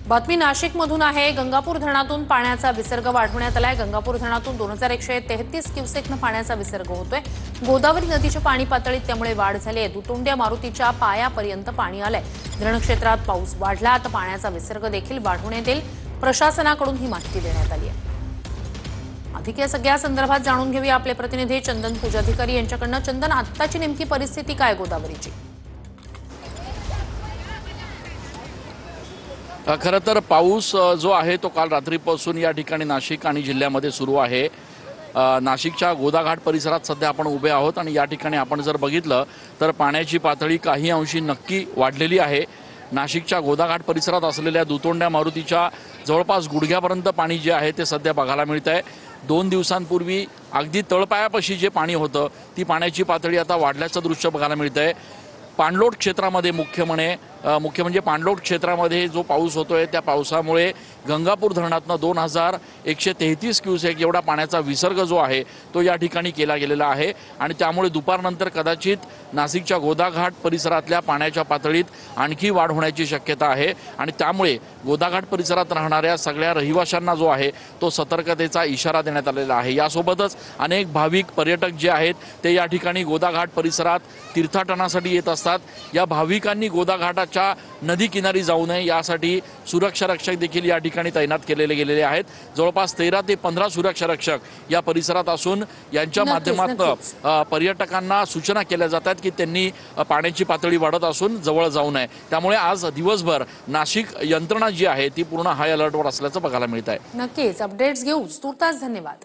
बातमी नाशिकमधून आहे। गंगापूर धरणातून पाण्याचा विसर्ग वाढवण्यात आलाय। गंगापूर धरणातून 2133 क्युसेकनं पाण्याचा विसर्ग होतोय। गोदावरी नदीच्या पाणी पातळीत त्यामुळे वाढ झाली आहे। दुतोंड्या मारुतीच्या पायापर्यंत पाणी आलंय। धरण क्षेत्रात पाऊस वाढला तर पाण्याचा विसर्ग देखील वाढवण्यात येईल। प्रशासनाकडून ही माहिती देण्यात आली आहे। अधिक या सगळ्या संदर्भात जाणून घेऊया आपले प्रतिनिधी चंदन पूजाधिकारी यांच्याकडनं। चंदन, आत्ताची नेमकी परिस्थिती काय गोदावरीची? खरं तर पाऊस जो आहे तो काल रात्रीपासून या ठिकाणी नाशिक आणि जिल्ह्यामध्ये सुरू आहे। नाशिकच्या गोदाघाट परिसरात सध्या आपण उभे आहोत आणि या ठिकाणी आपण जर बघितलं तर पाण्याची पातळी काही अंशी नक्की वाढलेली आहे। नाशिकच्या गोदाघाट परिसरात असलेल्या दुतोंड्या मारुतीच्या जवळपास गुडघ्यापर्यंत पाणी जे आहे ते सध्या बघायला मिळत आहे। 2 दिवसांपूर्वी अगदी तळपायापाशी जे पाणी होतं ती पाण्याची पातळी आता वाढल्याचं दृश्य बघायला मिळत आहे। पाणलोट क्षेत्रामध्ये मुख्य म्हणजे पाणलोट क्षेत्रामध्ये जो पाऊस होतोय त्या पावसामुळे गंगापूर धरणातनं 2133 क्युसेक एवढा पाण्याचा विसर्ग जो आहे तो या ठिकाणी केला गेलेला आहे आणि त्यामुळे दुपारनंतर कदाचित नाशिकच्या गोदाघाट परिसरातल्या पाण्याच्या पातळीत आणखी वाढ होण्याची शक्यता आहे आणि त्यामुळे गोदाघाट परिसरात राहणाऱ्या सगळ्या रहिवाशांना जो आहे तो सतर्कतेचा इशारा देण्यात आलेला आहे। यासोबतच अनेक भाविक पर्यटक जे आहेत ते या ठिकाणी गोदाघाट परिसरात तीर्थाटनासाठी येत असतात। या भाविकांनी गोदाघाटाच्या नदी किनारी जाऊ नये यासाठी सुरक्षा रक्षक देखील या ठिकाणी तैनात गेलेले आहेत। जवळपास 13 ते 15 सुरक्षा रक्षक या परिसरात असून यांच्या माध्यमातून पर्यटकांना सूचना केल्या जातात की त्यांनी पाण्याची पातळी वाढत असून जवळ जाऊ नये। त्यामुळे आज दिवसभर नाशिक यंत्रणा जी आहे ती पूर्ण हाय अलर्टवर असल्याचं बघायला मिळत आहे। नक्कीच अपडेट्स घेऊ। तुर्तास धन्यवाद।